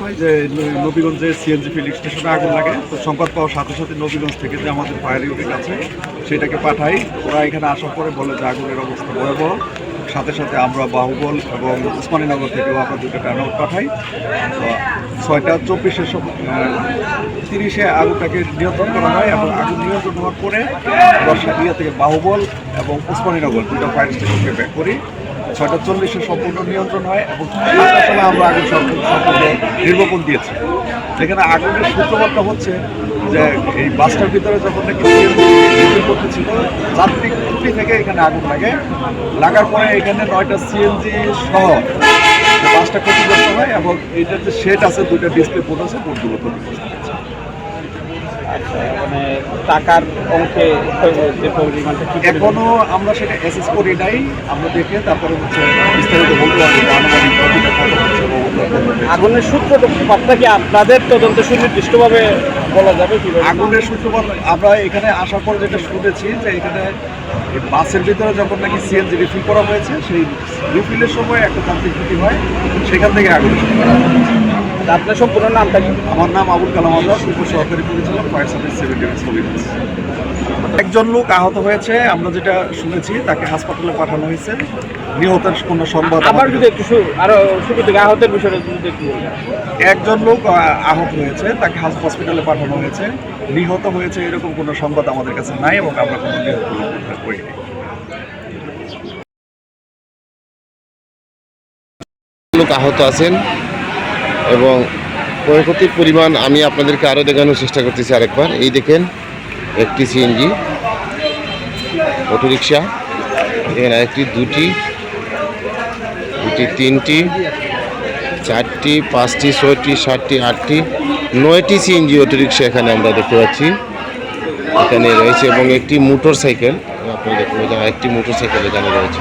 হয় যে নবীগঞ্জে CNG filling স্টেশনে আগুন লাগে। তো সংবাদ পাওয়ার সাথে সাথে নবীগঞ্জ থেকে যে আমাদের ফায়ার ইউনিট আছে সেটাকে পাঠাই। ওরা এখানে আসার পরে বলে যে আগুনের অবস্থা ভয়াবহ। সাথে সাথে আমরা বাহুবল এবং উসমানীনগর থেকেও আমরা 2টা ট্যানআউট পাঠাই। তো 6টা 30 আগুনটাকে নিয়ন্ত্রণ করা হয় এবং আগুন নিয়ন্ত্রণ হওয়ার পরে আমরা থেকে বাহুবল এবং উসমানীনগর 2টা ফায়ার স্টেশনকে ব্যাক করি। 6টা 40 সম্পূর্ণ নিয়ন্ত্রণ হয় এবং 7টার সময় আমরা আগুন সম্পূর্ণ নির্বাপন দিয়েছি। যেখানে আগুনের সূত্রপাতটা হচ্ছে যে এই বাসটার ভিতরে যখন নাকি সিএনজি করতেছিল যাত্রী ত্রুটি থেকে এখানে আগুন লাগার পরে এখানে 9টা সিএনজি সহ বাসটা ক্ষতিগ্রস্ত হয় এবং এইটার যে শেড আছে 2টা ডিসপ্লে বোর্ড আছে, বোর্ডগুলো ক্ষতিগ্রস্ত হচ্ছে। মানে টাকার অঙ্কে যে পরিমাণটা এখনো আমরা সেটা অ্যাসেস করি নাই। আমরা দেখে তারপরে হচ্ছে বিস্তারিত বলতে পারবো আনুমানিক আগুনের সূত্রপাতটা কি আপনাদের তদন্তে সুনির্দিষ্টভাবে বলা যাবে কি? আগুনের সূত্রপাত আমরা এখানে আসার পর যেটা শুনেছি যে এখানে বাসের ভিতরে যখন নাকি সিএনজি রিফিল করা হয়েছে সেই রিফিলের সময় একটা যান্ত্রিক ত্রুটি হয়, সেখান থেকে আগুনের সূত্রপাত। আপনার সম্পূর্ণ নামটা কি? আমার নাম আবুল কালাম আজাদ, উপসহকারী পরিচালক, ফায়ার সার্ভিস 7 একজন লোক আহত হয়েছে, আমরা যেটা শুনেছি তাকে হাসপাতালে পাঠানো হয়েছে। নিহতের কোনো সংবাদ আবার যদি একটু আরো শুরু থেকে আহতের বিষয়টা যদি একটু একজন লোক আহত হয়েছে, তাকে হসপিটালে পাঠানো হয়েছে। নিহত হয়েছে এরকম কোনো সংবাদ আমাদের কাছে নাই এবং আমরা কোনো নিহত উদ্ধার করিনি। লোক আহত আছেন এবং ক্ষয়ক্ষতির পরিমাণ আমি আপনাদেরকে আরও দেখানোর চেষ্টা করতেছি আরেকবার। এই দেখেন একটি সিএনজি অটোরিকশা, এখানে একটি, 2টি, 3টি, 4টি, 5টি, 6টি, 7টি, 8টি, 9টি সিএনজি অটোরিকশা এখানে আমরা দেখতে পাচ্ছি এখানে রয়েছে এবং একটি মোটর সাইকেল, আপনারা দেখতে পাচ্ছেন একটি মোটর সাইকেল এখানে রয়েছে।